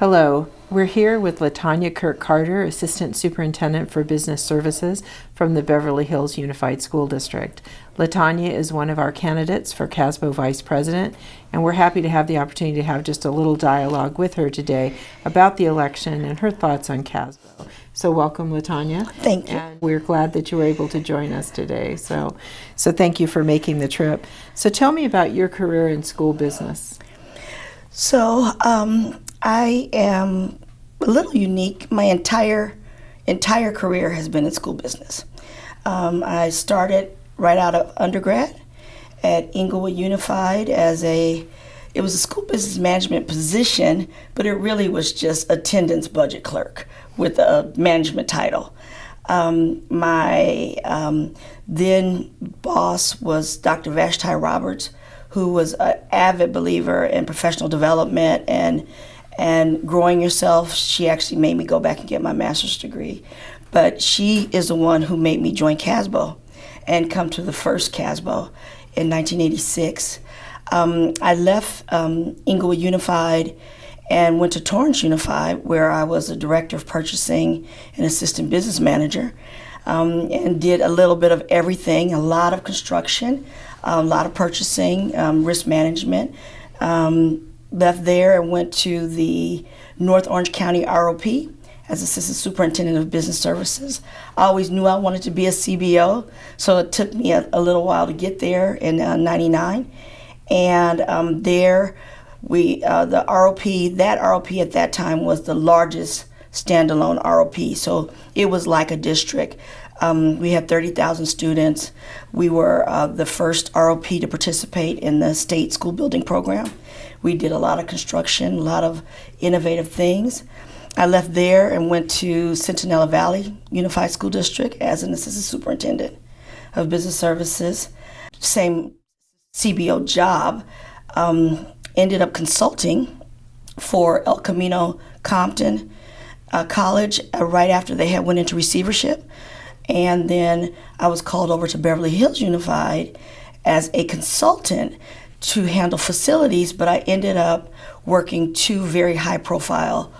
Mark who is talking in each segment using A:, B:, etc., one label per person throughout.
A: Hello, we're here with LaTanya Kirk-Carter, Assistant Superintendent for Business Services from the Beverly Hills Unified School District. LaTanya is one of our candidates for CASBO Vice President, and we're happy to have the opportunity to have just a little dialogue with her today about the election and her thoughts on CASBO. So welcome, LaTanya.
B: Thank you.
A: And we're glad that you were able to join us today. So thank you for making the trip. So tell me about your career in school business.
B: So I am a little unique. My entire career has been in school business. I started right out of undergrad at Inglewood Unified it was a school business management position, but it really was just attendance budget clerk with a management title. My then boss was Dr. Vashti Roberts, who was an avid believer in professional development and growing yourself. She actually made me go back and get my master's degree. But she is the one who made me join CASBO and come to the first CASBO in 1986. I left Inglewood Unified and went to Torrance Unified, where I was a director of purchasing and assistant business manager, and did a little bit of everything, a lot of construction, a lot of purchasing, risk management. Left there and went to the North Orange County ROP as Assistant Superintendent of Business Services. I always knew I wanted to be a CBO, so it took me a little while to get there in '99. And there, the ROP, that ROP at that time was the largest standalone ROP, so it was like a district. We had 30,000 students. We were the first ROP to participate in the state school building program. We did a lot of construction, a lot of innovative things. I left there and went to Centinela Valley Unified School District as an assistant superintendent of business services. Same CBO job. Ended up consulting for El Camino Compton College right after they had went into receivership. And then I was called over to Beverly Hills Unified as a consultant to handle facilities, but I ended up working two very high-profile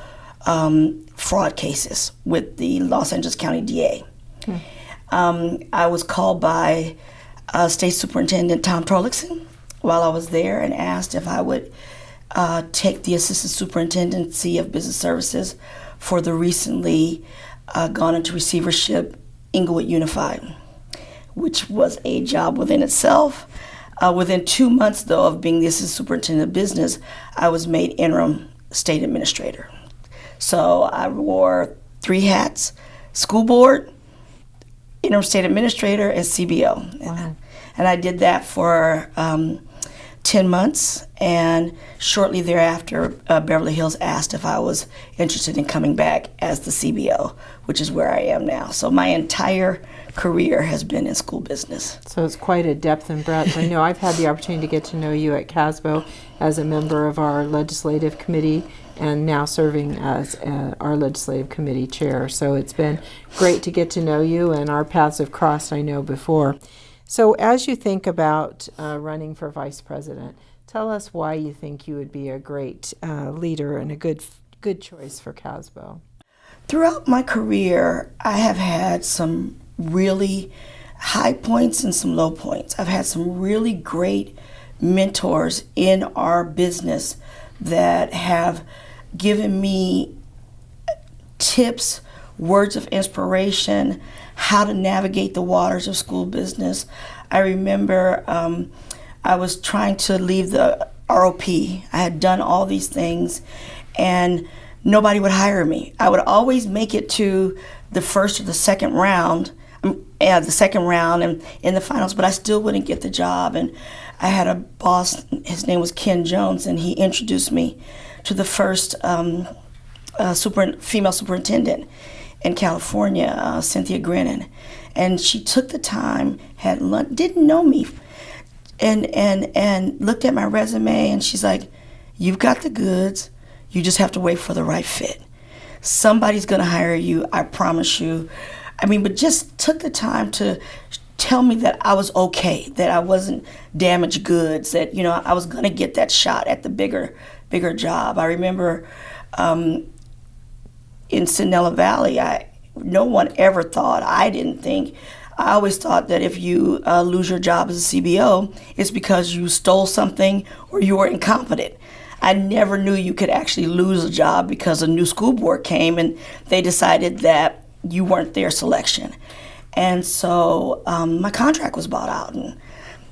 B: fraud cases with the Los Angeles County DA. I was called by State Superintendent Tom Torlakson while I was there and asked if I would take the Assistant Superintendency of Business Services for the recently gone into receivership Inglewood Unified, which was a job within itself. Within 2 months, though, of being the Assistant Superintendent of Business, I was made interim state administrator. So I wore 3 hats: school board, interim state administrator, and CBO. Wow. And I did that for 10 months, and shortly thereafter, Beverly Hills asked if I was interested in coming back as the CBO, which is where I am now. So my entire career has been in school business.
A: So it's quite a depth and breadth. I know I've had the opportunity to get to know you at CASBO as a member of our legislative committee and now serving as our legislative committee chair. So it's been great to get to know you, and our paths have crossed, I know, before. So as you think about running for vice president, tell us why you think you would be a great leader and a good choice for CASBO.
B: Throughout my career, I have had some really high points and some low points. I've had some really great mentors in our business that have given me tips, words of inspiration, how to navigate the waters of school business. I remember I was trying to leave the ROP. I had done all these things and nobody would hire me. I would always make it to the first or the second round, and in the finals, but I still wouldn't get the job. And I had a boss, his name was Ken Jones, and he introduced me to the first female superintendent in California, Cynthia Grennan. And she took the time, had lunch, didn't know me, and looked at my resume, and she's like, "You've got the goods, you just have to wait for the right fit. Somebody's gonna hire you, I promise you." But just took the time to tell me that I was okay, that I wasn't damaged goods, that I was gonna get that shot at the bigger bigger job. I remember in Cinderella Valley, no one ever thought, I didn't think, I always thought that if you lose your job as a CBO, it's because you stole something or you were incompetent. I never knew you could actually lose a job because a new school board came and they decided that you weren't their selection. And so my contract was bought out. And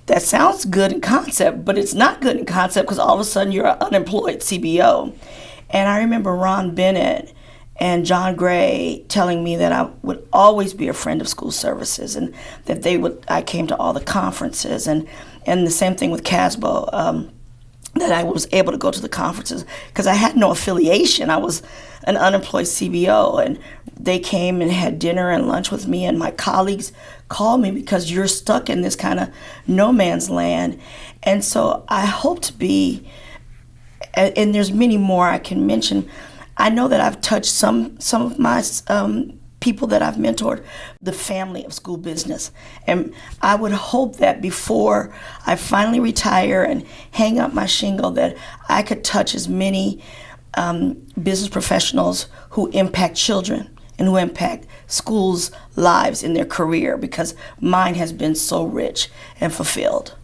B: that sounds good in concept, but it's not good in concept because all of a sudden you're an unemployed CBO. And I remember Ron Bennett and John Gray telling me that I would always be a friend of school services and that I came to all the conferences and the same thing with CASBO, that I was able to go to the conferences because I had no affiliation. I was an unemployed CBO, and they came and had dinner and lunch with me, and my colleagues called me because you're stuck in this kind of no man's land. And so I hope to be, and there's many more I can mention. I know that I've touched some of my people that I've mentored, the family of school business. And I would hope that before I finally retire and hang up my shingle that I could touch as many business professionals who impact children and who impact schools' lives in their career, because mine has been so rich and fulfilled.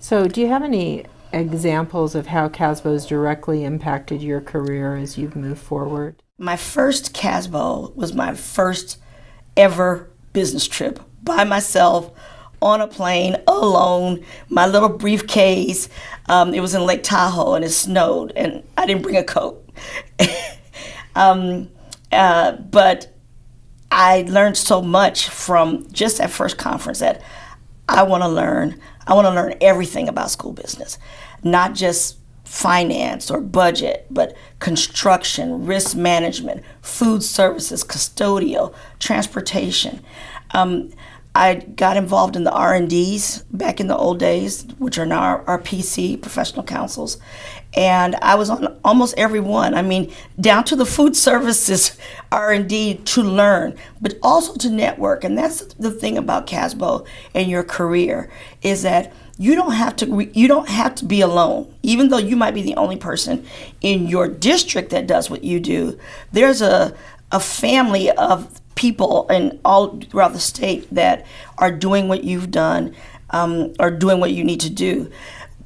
A: So do you have any examples of how CASBO has directly impacted your career as you've moved forward?
B: My first CASBO was my first ever business trip by myself on a plane alone, my little briefcase. It was in Lake Tahoe and it snowed and I didn't bring a coat. But I learned so much from just that first conference that I want to learn everything about school business, not just finance or budget, but construction, risk management, food services, custodial, transportation. I got involved in the R&Ds back in the old days, which are now our PC, professional councils, and I was on almost every one. I mean, down to the food services R&D to learn, but also to network. And that's the thing about CASBO and your career is that you don't have to be alone. Even though you might be the only person in your district that does what you do, there's a family of people and all throughout the state that are doing what you've done, or doing what you need to do.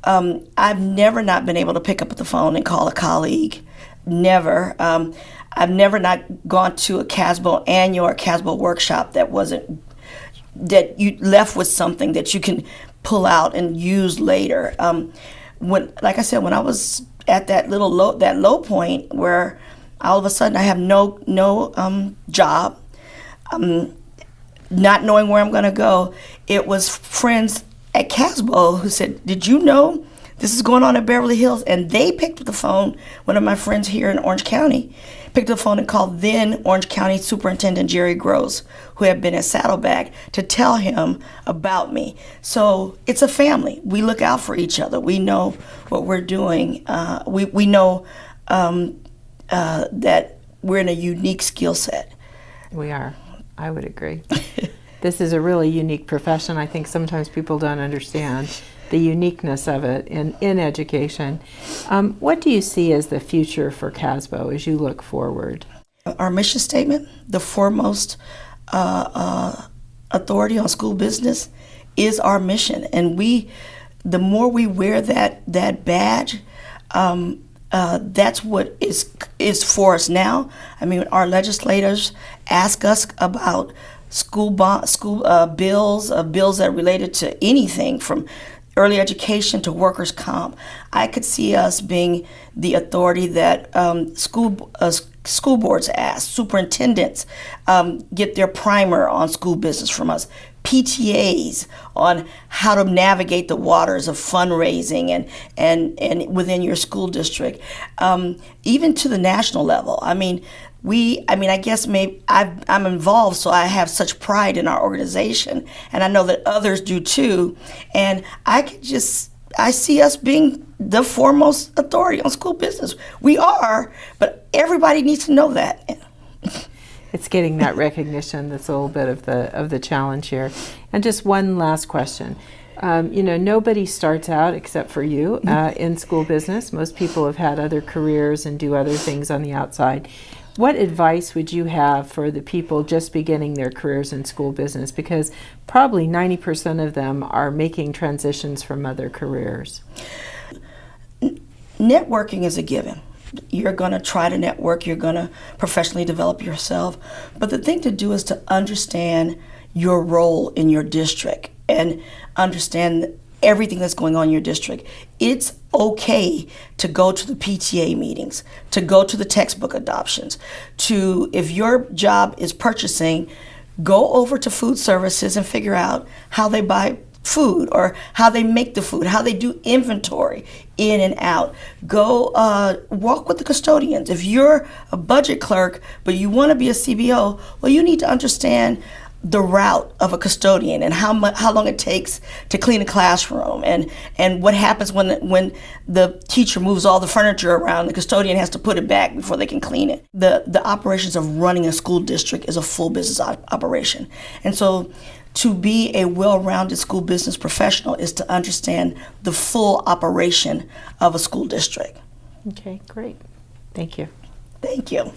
B: I've never not been able to pick up the phone and call a colleague. Never. I've never not gone to a CASBO annual or CASBO workshop that you left with something that you can pull out and use later. Like I said, when I was at that low point where all of a sudden I have no job, not knowing where I'm going to go, it was friends at CASBO who said, "Did you know this is going on in Beverly Hills?" And they picked up the phone. One of my friends here in Orange County picked up the phone and called then Orange County Superintendent Jerry Gross, who had been at Saddleback, to tell him about me. So it's a family. We look out for each other. We know what we're doing. We know that we're in a unique skill set.
A: We are. I would agree. This is a really unique profession. I think sometimes people don't understand the uniqueness of it in education. What do you see as the future for CASBO as you look forward?
B: Our mission statement, the foremost authority on school business, is our mission. And the more we wear that badge, that's what is for us now. I mean, our legislators ask us about school bills that related to anything from early education to workers' comp. I could see us being the authority that school boards ask, superintendents get their primer on school business from us, PTAs on how to navigate the waters of fundraising and within your school district, even to the national level. I guess maybe I'm involved, so I have such pride in our organization, and I know that others do too. And I see us being the foremost authority on school business. We are, but everybody needs to know that.
A: It's getting that recognition that's a little bit of the challenge here. And just one last question. Nobody starts out, except for you, in school business. Most people have had other careers and do other things on the outside. What advice would you have for the people just beginning their careers in school business? Because probably 90% of them are making transitions from other careers.
B: Networking is a given. You're going to try to network, you're going to professionally develop yourself. But the thing to do is to understand your role in your district and understand everything that's going on in your district. It's okay to go to the PTA meetings, to go to the textbook adoptions, if your job is purchasing, go over to food services and figure out how they buy food or how they make the food, how they do inventory in and out. Go walk with the custodians. If you're a budget clerk but you want to be a CBO, well, you need to understand the route of a custodian and how long it takes to clean a classroom and what happens when the teacher moves all the furniture around. The custodian has to put it back before they can clean it. The operations of running a school district is a full business operation. And so to be a well-rounded school business professional is to understand the full operation of a school district.
A: Okay, great. Thank you.
B: Thank you.